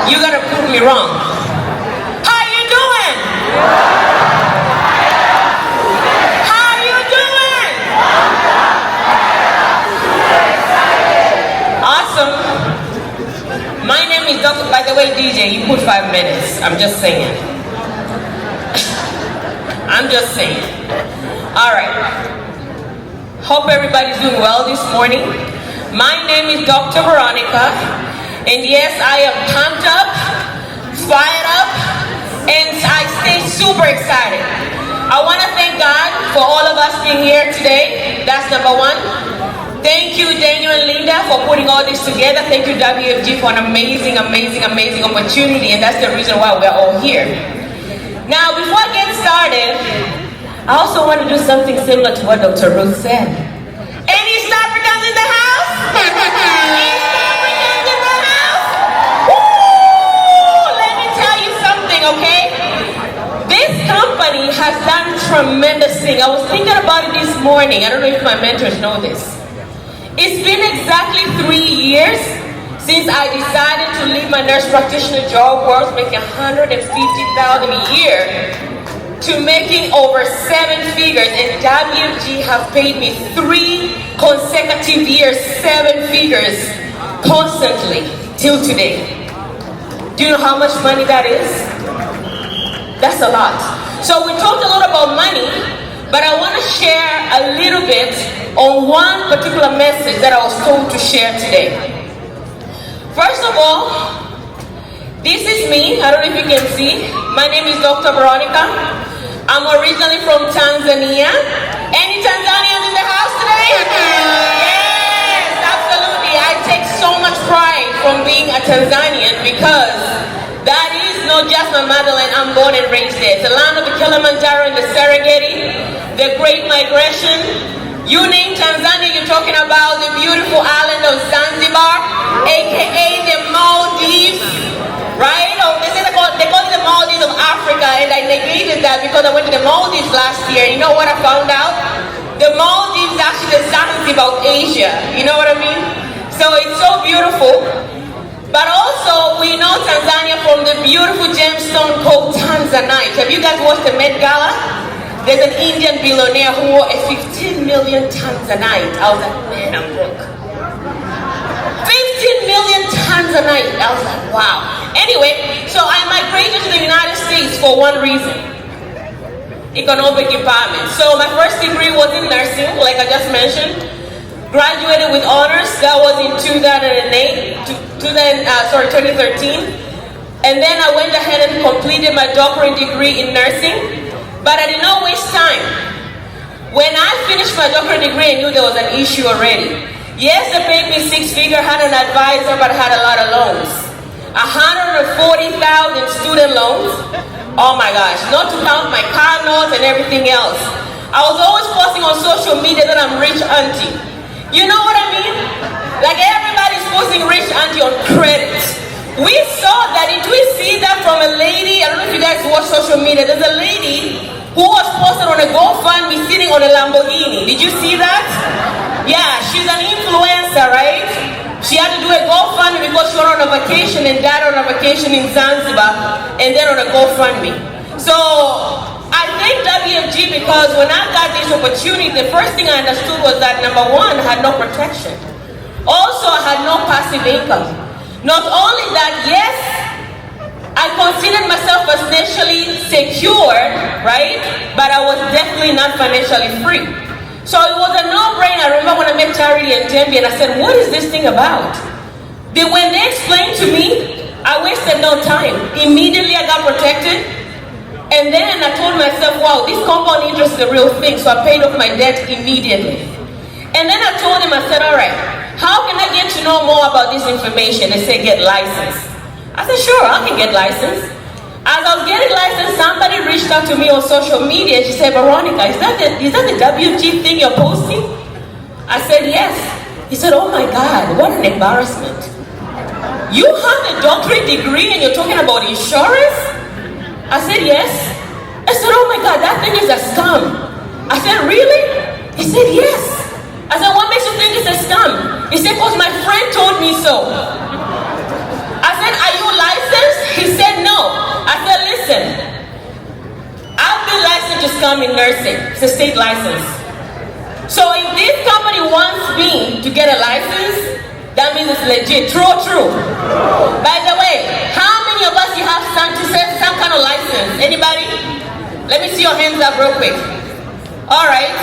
You gotta prove me wrong. How you doing? How you doing? Awesome. My name is Dr. By the way, DJ, you put 5 minutes. I'm just saying. I'm just saying. All right. Hope everybody's doing well this morning. My name is Dr. Veronica, and yes, I am pumped up, fired up, and I stay super excited. I want to thank God for all of us being here today. That's number one. Thank you, Daniel and Linda, for putting all this together. Thank you, WFG, for an amazing, amazing, amazing opportunity, and that's the reason why we're all here. Now, before I get started, I also want to do something similar to what Dr. Ruth said. Any East Africans in the house? East Africans in the house? Woo! Let me tell you something, okay? This company has done tremendous things. I was thinking about it this morning. I don't know if my mentors know this. It's been exactly 3 years since I decided to leave my nurse practitioner job where I was making $150,000 a year to making over 7 figures, and WFG have paid me 3 consecutive years, 7 figures, constantly, till today. Do you know how much money that is? That's a lot. So we talked a lot about money, but I want to share a little bit on one particular message that I was told to share today. First of all, this is me. I don't know if you can see. My name is Dr. Veronica. I'm originally from Tanzania. Any Tanzanians in the house today? Yes, absolutely. I take so much pride from being a Tanzanian because that is not just my motherland. I'm born and raised there. It's the land of the Kilimanjaro and the Serengeti, the Great Migration. You name Tanzania, you're talking about the beautiful island of Zanzibar, aka the Maldives, right? Oh, they call it the Maldives of Africa, and I negated that because I went to the Maldives last year. You know what I found out? The Maldives is actually the Zanzibar of Asia. You know what I mean? So it's so beautiful. But also, we know Tanzania from the beautiful gemstone called Tanzanite. Have you guys watched the Met Gala? There's an Indian billionaire who wore a 15 million Tanzanite. I was like, man, I'm broke. 15 million Tanzanite. I was like, wow. Anyway, so I migrated to the United States for one reason. Economic empowerment. So my first degree was in nursing, like I just mentioned. Graduated with honors. That was in 2013. And then I went ahead and completed my doctorate degree in nursing. But I did not waste time. When I finished my doctorate degree, I knew there was an issue already. Yes, they paid me 6-figure, had an advisor, but I had a lot of loans. 140,000 student loans. Oh my gosh, not to count my car notes and everything else. I was always posting on social media that I'm rich auntie. You know what I mean? Like everybody's posting rich auntie on credit. We saw that. Did we see that from a lady? I don't know if you guys watch social media. There's a lady who was posted on a GoFundMe sitting on a Lamborghini. Did you see that? Yeah, she's an influencer, right? She had to do a GoFundMe because she went on a vacation and died on a vacation in Zanzibar and then on a GoFundMe. So I thank WFG because when I got this opportunity, the first thing I understood was that number one, I had no protection. Also, I had no passive income. Not only that, yes, I considered myself financially secured, right? But I was definitely not financially free. So it was a no-brainer. I remember when I met Charity and Demby and I said, what is this thing about? When they explained to me, I wasted no time. Immediately I got protected. And then I told myself, wow, this compound interest is a real thing. So I paid off my debt immediately. And then I told him, I said, all right, how can I get to know more about this information? They said, get licensed. I said, sure, I can get licensed. As I was getting licensed, somebody reached out to me on social media. She said, Veronica, is that the WG thing you're posting? I said, yes. He said, oh my God, what an embarrassment. You have a doctorate degree and you're talking about insurance? I said, yes. I said, oh my God, that thing is a scam. I said, really? He said, yes. I said, what makes you think it's a scam? He said, because my friend told me so. I said, are you licensed? come in nursing. It's a state license. So if this company wants me to get a license, that means it's legit. True or true? By the way, how many of us you have some kind of license? Anybody? Let me see your hands up real quick. All right.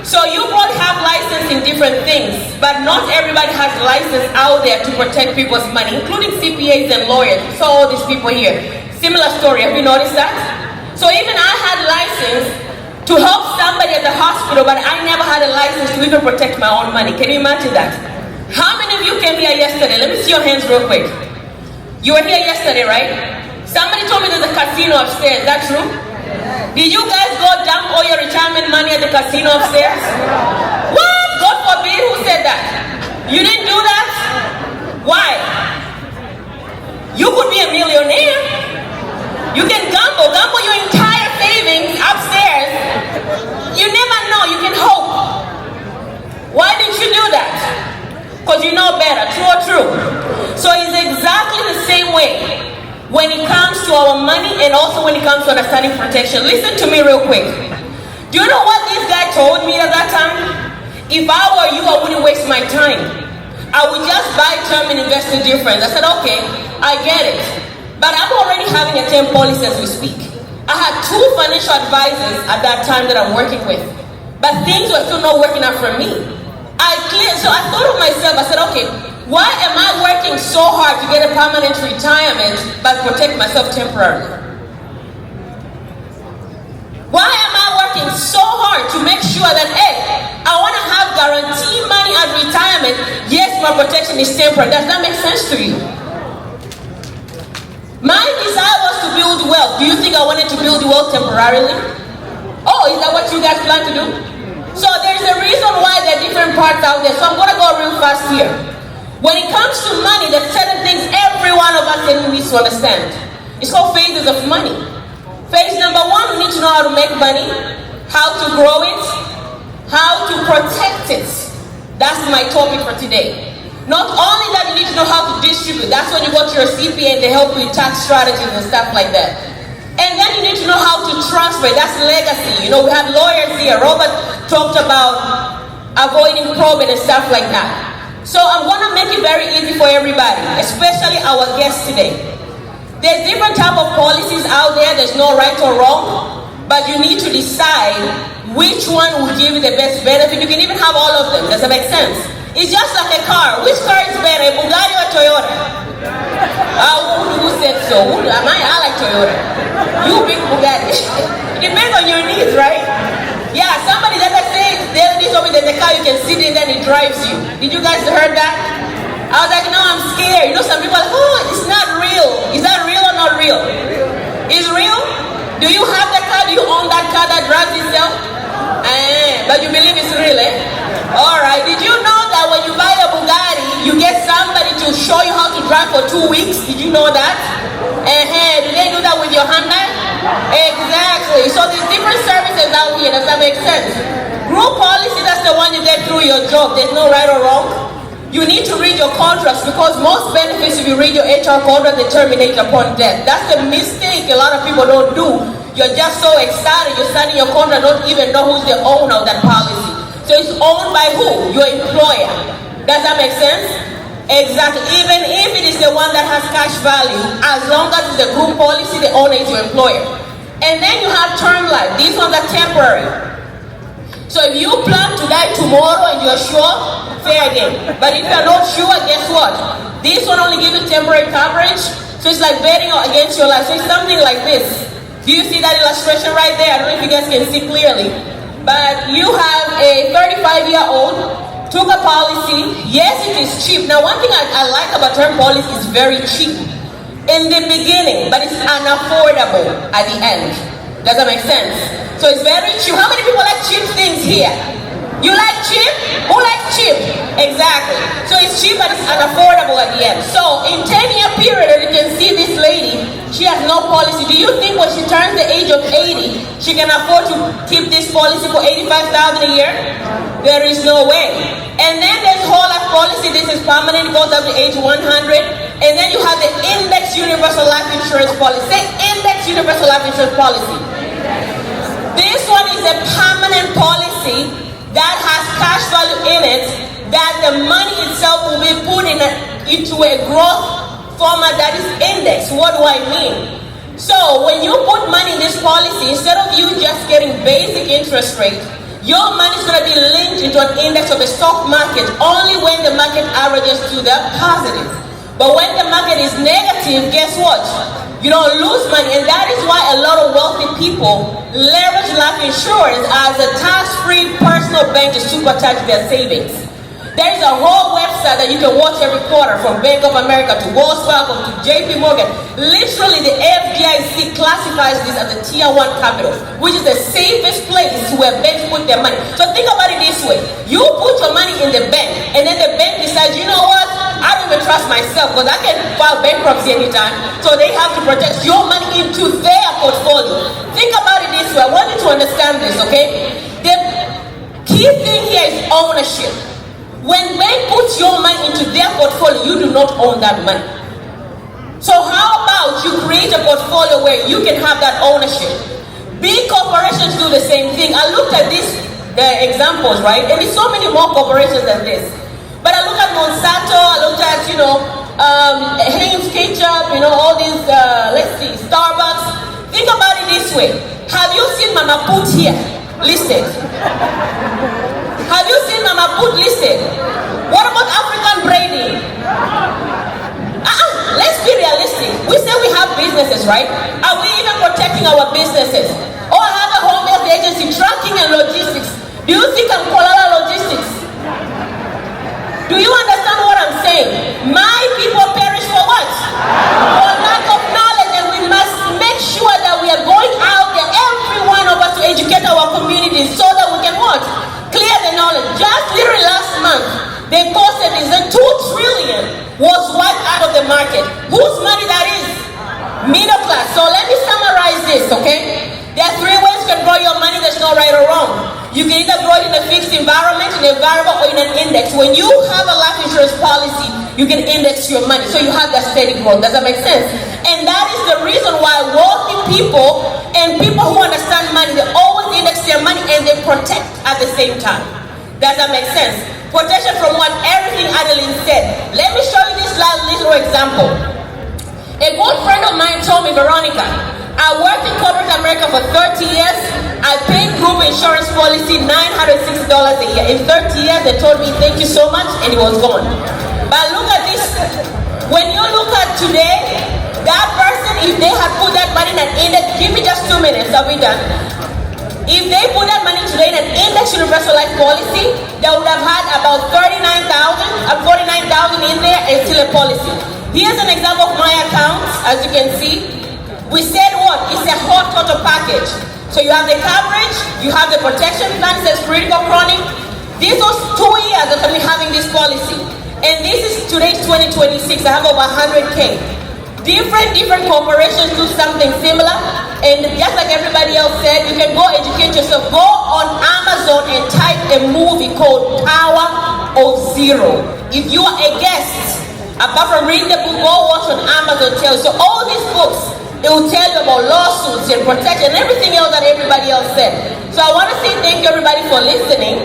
So you both have license in different things, but not everybody has license out there to protect people's money, including CPAs and lawyers. So all these people here. Similar story. Have you noticed that? So even I had license to help somebody at the hospital, but I never had a license to even protect my own money. Can you imagine that? How many of you came here yesterday? Let me see your hands real quick. You were here yesterday, right? Somebody told me there's a casino upstairs. Is that true? Did you guys go dump all your retirement money at the casino upstairs? What? God forbid, who said that? You didn't do that? Why? You could be a millionaire. You can gamble your entire savings upstairs. You never know, you can hope. Why didn't you do that? Because you know better, true or true? So it's exactly the same way when it comes to our money and also when it comes to understanding protection. Listen to me real quick. Do you know what this guy told me at that time? If I were you, I wouldn't waste my time. I would just buy term and invest in difference. I said, okay, I get it. But I'm already having a 10 policy as we speak. I had 2 financial advisors at that time that I'm working with. But things were still not working out for me. So I thought of myself, I said, okay, why am I working so hard to get a permanent retirement but protect myself temporarily? Why am I working so hard to make sure that, hey, I want to have guaranteed money at retirement, yes, my protection is temporary. Does that make sense to you? My desire was to build wealth. Do you think I wanted to build wealth temporarily? Oh, is that what you guys plan to do? So there's a reason why there are different parts out there. So I'm going to go real fast here. When it comes to money, there's certain things every one of us needs to understand. It's called phases of money. Phase number 1, we need to know how to make money, how to grow it, how to protect it. That's my topic for today. Not only that, you need to know how to distribute. That's when you go to your CPA and they help you with tax strategies and stuff like that. And then you need to know how to transfer. That's legacy. You know, we have lawyers here. Robert talked about avoiding probate and stuff like that. So I'm going to make it very easy for everybody, especially our guests today. There's different type of policies out there. There's no right or wrong, but you need to decide which one will give you the best benefit. You can even have all of them. Does that make sense? It's just like a car. Which car is better, a Bugatti or a Toyota? Who said so? I like Toyota. You big Bugatti. It depends on your needs, right? Yeah, somebody that I say, this over there's a car you can sit in and it drives you. Did you guys heard that? I was like, no, I'm scared. You know, some people are like, oh, it's not real. Is that real or not real? It's real? Do you have that car? Do you own that car that drives itself? But you believe it's real, eh? Alright, did you know that when you buy a Bugatti, you get somebody to show you how to drive for 2 weeks? Did you know that? Do they do that with your Honda? Exactly. So there's different services out here. Does that make sense? Group policy, that's the one you get through your job. There's no right or wrong. You need to read your contracts because most benefits, if you read your HR contract, they terminate upon death. That's the mistake a lot of people don't do. You're just so excited. You're signing your contract, don't even know who's the owner of that policy. So it's owned by who? Your employer. Does that make sense? Exactly. Even if it is the one that has cash value, as long as it's a group policy, the owner is your employer. And then you have term life. These ones are temporary. So if you plan to die tomorrow and you're sure, fair game. But if you're not sure, guess what? This one only gives you temporary coverage. So it's like betting against your life. So it's something like this. Do you see that illustration right there? I don't know if you guys can see clearly. But you have a 35-year-old, took a policy. Yes, it is cheap. Now, one thing I like about term policy is very cheap in the beginning, but it's unaffordable at the end. Does that make sense? So it's very cheap. How many people like cheap things here? You like cheap? Who likes cheap? Exactly. So it's cheap, but it's unaffordable at the end. So in 10-year period, as you can see this lady, she has no policy. Do you think when she turns the age of 80, she can afford to keep this policy for $85,000 a year? There is no way. And then there's whole life policy. This is permanent, goes up to age 100. And then you have the index universal life insurance policy. Say index universal life insurance policy. This one is a permanent policy that has cash value in it, that the money itself will be put into a growth format that is indexed. What do I mean? So when you put money in this policy, instead of you just getting basic interest rate, your money is going to be linked into an index of the stock market only when the market averages to the positive. But when the market is negative, guess what? You don't lose money, and that is why a lot of wealthy people leverage life insurance as a tax-free personal bank to supercharge their savings. There is a whole website that you can watch every quarter, from Bank of America to Wells Fargo to JP Morgan. Literally, the FDIC classifies this as a tier 1 capital, which is the safest place where banks put their money. So think about it this way. You put your money in the bank, and then the bank decides, you know what? I don't even trust myself because I can file bankruptcy anytime. So they have to protect your money into their portfolio. Think about it this way. I want you to understand this, okay? The key thing here is ownership. When bank puts your money into their portfolio, you do not own that money. So how about you create a portfolio where you can have that ownership? Big corporations do the same thing. I looked at the examples, right? And there's so many more corporations than this. But I look at Monsanto, I looked at, Heinz Ketchup, all these, let's see, Starbucks. Think about it this way. Have you seen Mama Put here listed? Have you seen Mama Put listed? What about African braiding? Let's be realistic. We say we have businesses, right? Are we even protecting our businesses? Oh, I have a home health agency, tracking and logistics. Do you think I'm Kolala Logistics? Do you understand what I'm saying? My people perish for what? For lack of knowledge, and we must make sure that we are going out there, every one of us, to educate our communities so that we can what? Clear the knowledge. Just literally last month, they posted this, that 2 trillion was wiped out of the market. Whose money that is? Middle class. So let me summarize this, okay? There are 3 ways you can grow your money. There's no right or wrong. You can either grow it in a fixed environment, in a variable, or in an index. When you have a life insurance policy, you can index your money, so you have that steady growth. Does that make sense? And that is the reason why wealthy people and people who understand money, they always index their money and they protect at the same time. Does that make sense? Protection from what? Everything Adeline said. Let me show you this little example. A good friend of mine told me, Veronica, I worked in corporate America for 30 years. I paid group insurance policy $960 a year. In 30 years, they told me, thank you so much, and it was gone. But look at this. When you look at today, that person, if they had put that money in an index, give me just 2 minutes, I'll be done. If they put that money today in an index universal life policy, they would have had about 49,000 in there and still a policy. Here's an example of my account, as you can see. We said what? It's a whole total package. So you have the coverage, you have the protection plan, says critical chronic. This was 2 years that I've been having this policy. And this is today's 2026. I have over 100K. Different corporations do something similar. And just like everybody else said, you can go educate yourself. Go on Amazon and type a movie called Power of Zero. If you are a guest, apart from reading the book, go watch on Amazon. So all these books, it will tell you about lawsuits and protection and everything else that everybody else said. So I want to say thank you everybody for listening.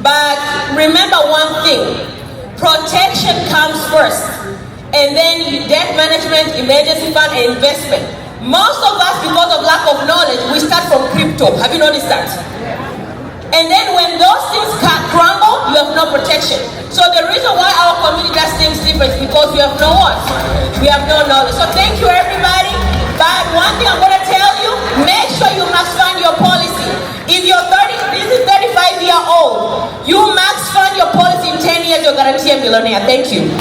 But remember one thing, protection comes first. And then debt management, emergency fund, and investment. Most of us, because of lack of knowledge, we start from crypto. Have you noticed that? And then when those things crumble, you have no protection. So the reason why our community does things different is because we have no what? We have no knowledge. So thank you everybody. But one thing I'm going to tell you, make sure you max fund your policy. If you're 30, this is 35-year-old, you max fund your policy in 10 years, you're guaranteed a millionaire. Thank you.